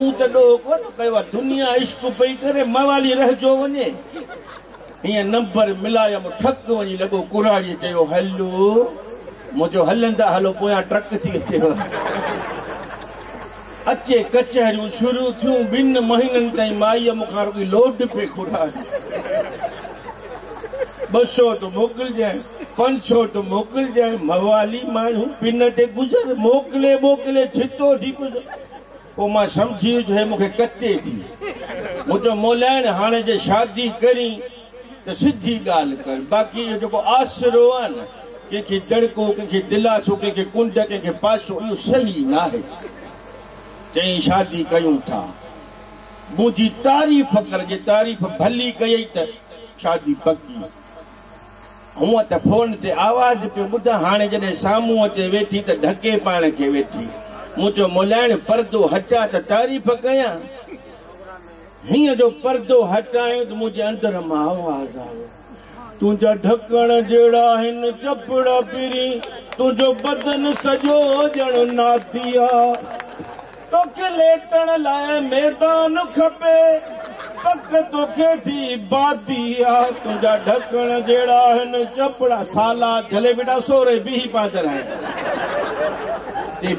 दुनिया इश्क पई करे मवाली रहिजो वञे हीअं नंबर मिलायम ठक वञी लॻो कुराड़ीअ चयो हलो मुंहिंजो हलंदा हलो पोयां ट्रक थी अचे कचहरियूं शुरू थियूं 2 महीननि ताईं माईअ मूंखां रुॻी लोड पे घुराए 200 तो मोकिलजांइ 500 तो मोकिलजांइ मवाली माण्हू पिन ते गुज़र मोकिले छितो थी गुज़र पोइ मां सम्झी वियुसि मूंखे कटे थी मुंहिंजो मोलाइण हाणे जे शादी करी त सिधी ॻाल्हि कर बाक़ी इहो जेको आसरो आहे न कंहिंखे दड़को कंहिंखे दिलासो कंहिंखे कुंड कंहिंखे पासो इहो सही न आहे चई शादी कयूं था मुंहिंजी तारीफ़ कर जे तारीफ़ भली कई त शादी पकी हूअं त फोन ते आवाज़ पियो ॿुधां हाणे जॾहिं साम्हूं अचे वेठी त ढके पाण खे वेठी मुझो मोलाइण पर्दो हटा त तारीफ़ कयां हीअं जो पर्दो हटायो त मुंहिंजे अंदर मां आवाज़ आयो तुंहिंजा ढकण जहिड़ा आहिनि चपड़ा पिरी तुंहिंजो बदन सॼो ॼण नादिया तोखे लेटण लाइ मैदान खपे पक तोखे थी बादिया तुंहिंजा ढकण जहिड़ा आहिनि चपड़ा साला झले बेटा सोरे बि पादर आहिनि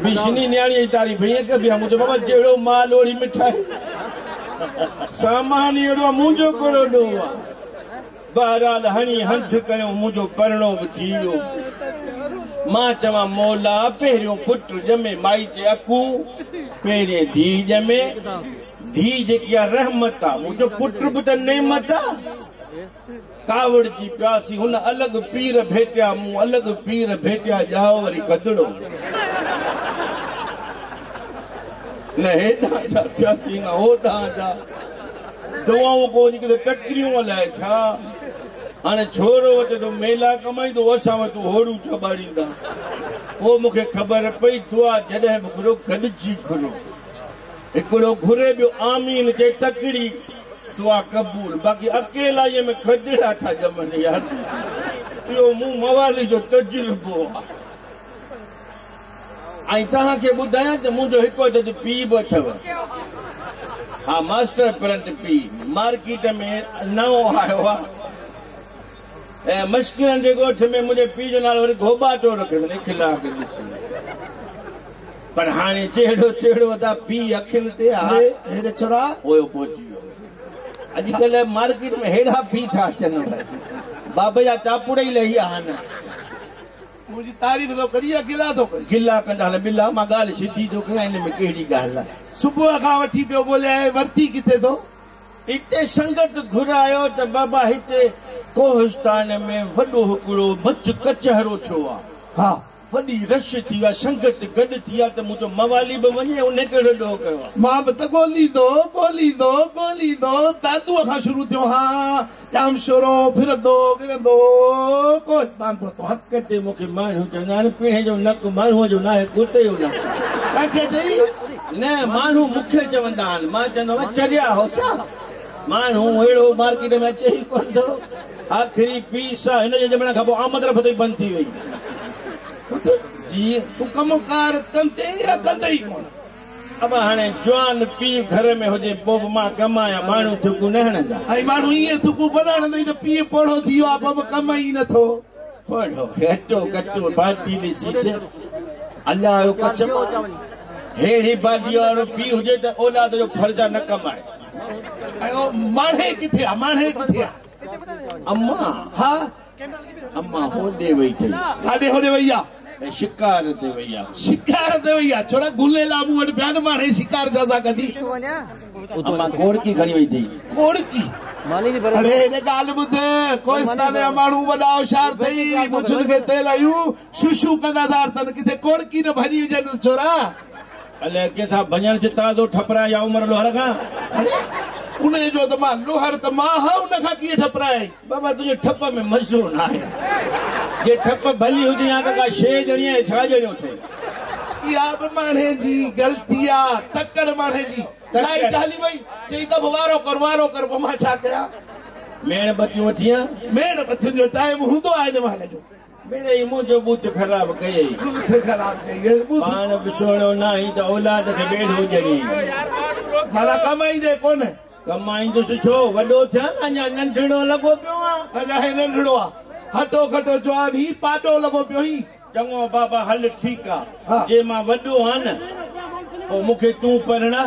बिशनी न्याणी जी तारीफ़ हीअं कबी आहे मुंहिंजो बाबा जहिड़ो माल ओड़ी मिठाई सामान अहिड़ो मुंहिंजो कहिड़ो ॾोह आहे बहरहाल हणी हंध कयो मुंहिंजो परणो बि थी वियो मां चवां मौला पहिरियों पुट ॼमे माई जे अकू पहिरें धीउ ॼमे धीउ जेकी आहे रहमत आहे मुंहिंजो पुट बि त नेमत आहे कावड़ जी प्यासी हुन अलॻि पीर भेटिया मूं अलॻि पीर भेटिया ॼाओ वरी कदड़ो न हेॾां जा चाची न होॾां जा दुआऊं कोन्ह किथे टकरियूं अलाए छा हाणे छोरो अचे थो मेला कमाईंदो असां वटि होड़ूं छॿाड़ींदा पोइ मूंखे ख़बर पई दुआ जॾहिं बि घुरो गॾिजी घुरो हिकिड़ो घुरे ॿियो आमीन चे टकड़ी दुआ क़बूल बाक़ी अकेलाईअ में खजड़ा था ॼमनि यार इहो मूं मवाली जो तजुर्बो आहे ऐं तव्हांखे ॿुधायां त मुंहिंजो हिकु अधु पीउ बि अथव हा मास्टर प्रिंट पीउ मार्केट में नओं आयो आहे ऐं मश्किरनि जे ॻोठ में मुंहिंजे पीउ जो नालो वरी घोबाटो रखियो इख़लाक़ ॾिसी पर हाणे चेड़ो था पीउ अखियुनि ते हेॾे छोरा पोइ पहुची वियो अॼुकल्ह मार्केट में हेड़ा पीउ था अचनि बाबा जा चापुड़ ई लही आहिनि मुझी तारीफ़ तो करी गिला तो करी गिला कंदा न बिला मां गाल सीधी तो कया इन में केड़ी गाल है सुबह का वठी पियो बोले वर्ती किथे तो इते संगत घुरायो त बाबा हिते कोहिस्तान में वडो हिकिड़ो मच कचहरो थियो आ हा वडी रश थी वा संगत गड थिया त मुजो मवाली बि वञे उन केड़ो ॾोह कयो मां बि त गोली दो दादू खां शुरू थियो हा जाम शोरो फिरंदो कोहिस्तान तो हक़ ते मूंखे माण्हू चवंदा आहिनि पीढ़े जो नक माण्हूअ जो न आहे कुते जो नक कंहिंखे चई न माण्हू मूंखे चवंदा आहिनि मां चवंदो आहियां चरिया हो छा माण्हू अहिड़ो मार्केट में अचे ई कोन थो आख़िरी पीस आहे हिन जे ॼमण खां पोइ आमद रफ़्त बंदि थी वई जी तूं कमकार कंदे या कंदई कोन अब हाणे जवान पीउ घर में हुजे पोइ बि मां कमाया माण्हू थुकू न हणंदा ऐं माण्हू ईअं थुकू न हणंदई त पीउ पढ़ो थी वियो आहे पोइ बि कम ई नथो पढ़ो हेठो कटो बाटी ॾिसीसि अलाह जो कसम हेड़ी बादी वारो पीउ हुजे त औलाद जो फर्ज़ न कमाए माणे किथे आहे अम्मा हा अम्मा होॾे वई अथई काॾे होॾे वई आहे शिकार ते वई आहे छोरा गुलेला मूं वटि ॿिया न माणे शिकार जा सां कढी अम्मा कोड़की खणी वई अथई कोड़की अरे हेॾे ॻाल्हि ॿुध कोहिस्तान जा माण्हू वॾा होशियार अथई मुछुनि खे तेल आयूं शूशू कंदा था अर्थनि किथे कोड़की न भॼी विझनि छोरा अलाए किथां भॼण चिता थो ठपरा या उमिरि लोहर खां उन जो त मां लोहर त मां हा उन खां कीअं ठपराए बाबा तुंहिंजे ठप में मज़ो न आहे जे ठप भली हुजे या त का शइ ॼणी आहे छा ॼणियो थिए इहा बि माणे जी ग़लती आहे तकड़ माणे जी लाइट हली वई चई त वारो कर पोइ मां छा कयां मेणबतियूं वठियां मेणबतियुनि जो टाइम हूंदो आहे हिन महिल जो मेरे मुझे बूथ खराब कई पान बिछोड़ो ना ही तो औलाद के बेड़ हो जणी माना कमाईंदे कोन कमाईंदुसि छो वॾो थिया न अञा नंढड़ो लॻो पियो आहे अञा हे नंढड़ो आहे हटो खटो जवान ही पाॾो लॻो पियो ही चङो बाबा हल ठीकु हा। आहे जे मां वॾो आहियां न पोइ मूंखे तूं पढ़णा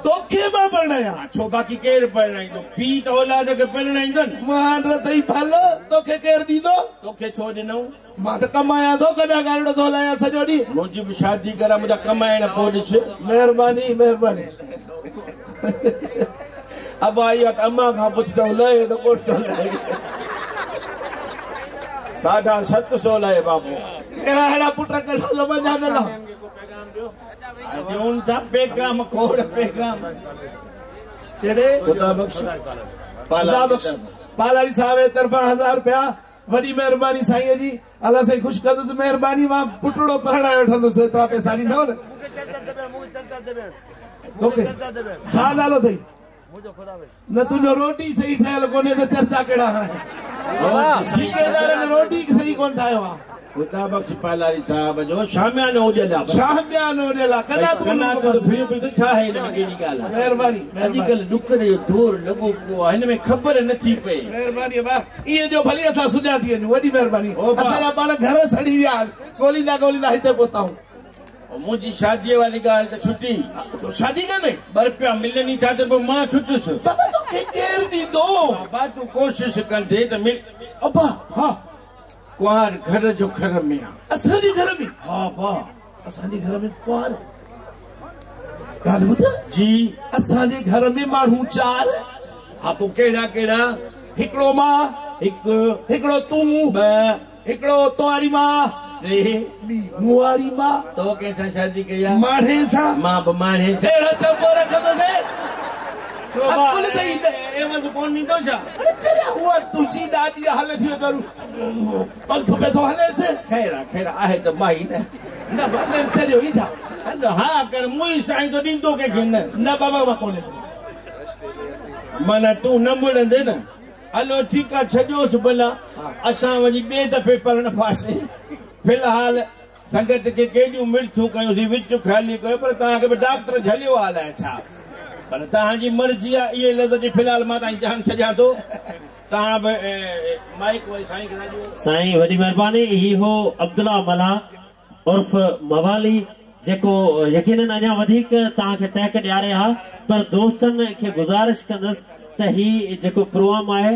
तोखे मां पढ़ायां छो बाक़ी केरु पढ़ाईंदो पीउ त औलाद खे पढ़ाईंदो न मान रतई फल तोखे केरु ॾींदो तोखे छो ॾिनऊं मां त कमायां थो कॾहिं गाड़ो थो हलायां सॼो ॾींहुं मुंहिंजी बि शादी करा मुंहिंजा कमाइण पोइ ॾिस महिरबानी महिरबानी अब आई आहे त अम्मा खां पुछंदव लहे त कोन थो लहे 750 लहे बाबू कहिड़ा अहिड़ा पुट कढो समझ न ला ॾियूं था पैगाम खोड़ पैगाम कहिड़े खुदा बख्श खुदा बख्श पालारी साहिब जे तरफ़ां 1000 रुपया वॾी महिरबानी साईं जी अलाह साईं ख़ुशि कंदुसि महिरबानी मां पुटड़ो पढ़ाए वठंदुसि एतिरा पैसा ॾींदव न तोखे छा नालो अथई न तुंहिंजो रोटी सही ठहियल कोन्हे त चर्चा कहिड़ा हाणे ठेकेदार रोटी सही कोन ठाहियो आहे खुदा बख्श पालारी साहब जो शामियानो हुजला शामियानो हुजला कना तू फिर पे तो छा है इन में केड़ी ॻाल्हि आहे महिरबानी अॼुकल्ह ॾुकर जो दौर लॻो पियो आहे हिन में ख़बर नथी पए महिरबानी बा इहे जो भली असां सुञा थी वञूं वॾी महिरबानी असांजा पाण घर सड़ी विया ॻोल्हींदा ॻोल्हींदा हिते पहुताऊं मुंहिंजी शादीअ वारी ॻाल्हि त छुटी तो शादी कने ॿ रुपया मिलनि था त पोइ मां छुटुसि बाबा तोखे केरु ॾींदो बाबा तूं कोशिश कंदे त मिल अब्बा हा कुंवार घर जो घर में आहे असांजे घर में हा बा असांजे घर में कुंवार ॻाल्हि ॿुध जी असांजे घर में माण्हू 4 हा पोइ कहिड़ा कहिड़ा हिकिड़ो मां हिकिड़ो तूं हिकिड़ो तोहारी मां मुआरी मां तो कंहिंसां शादी कई आहे माणे सां मां बि माणे सां अहिड़ा चंबो रखंदुसि अकुल अथई एवज़ कोन ॾींदो छा अरे चरिया उहा तुंहिंजी ॾाॾी हले थी करूं पंख पे थो हलेसि ख़ैर आहे त माई न न बाबा चरियो ई छा हा कर मुंहिंजी साईं तो ॾींदो कंहिंखे न बाबा मां कोन्हे माना तूं न मुड़ंदे न हलो ठीकु आहे छॾियोसि भला असां वञी ॿिए दफ़े पढ़ण पासे फ़िलहाल संगत के केॾियूं मिर्चूं कयूंसीं विच ख़ाली कयो पर तव्हांखे बि डॉक्टर झलियो आहे अलाए छा पर तव्हांजी मर्ज़ी आहे इहे लफ़्ज़ फ़िलहाल मां तव्हांजी जान छॾियां थो तव्हां बि माइक वरी साईं खे ॾियो साईं वॾी महिरबानी ही हो अब्दुल्ला मला उर्फ मवाली जेको यकीनन अञा वधीक तव्हांखे टैक ॾियारे हा पर दोस्तनि खे गुज़ारिश कंदसि त ही जेको प्रोग्राम आहे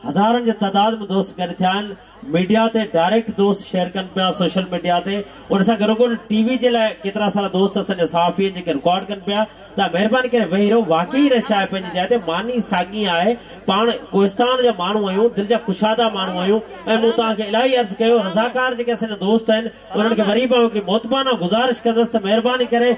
हज़ारनि जे तादाद में दोस्त गॾु थिया आहिनि मीडिया ते डायरेक्ट दोस्त शेयर कनि पिया सोशल मीडिया ते उन सां गॾोगॾु टीवी जे लाइ केतिरा सारा दोस्त असांजा सहाफ़ी जेके रिकॉर्ड कनि पिया तव्हां महिरबानी करे वेही रहो वाकई रश आहे पंहिंजी जाइ ते मानी साॻी आहे पाण कोहिस्तान जा माण्हू आहियूं दिलि जा कुशादा माण्हू आहियूं ऐं मूं तव्हांखे इलाही अर्ज़ु कयो रज़ाकार जेके असांजा दोस्त आहिनि उन्हनि खे वरी बि मोतबाना गुज़ारिश कंदसि त महिरबानी करे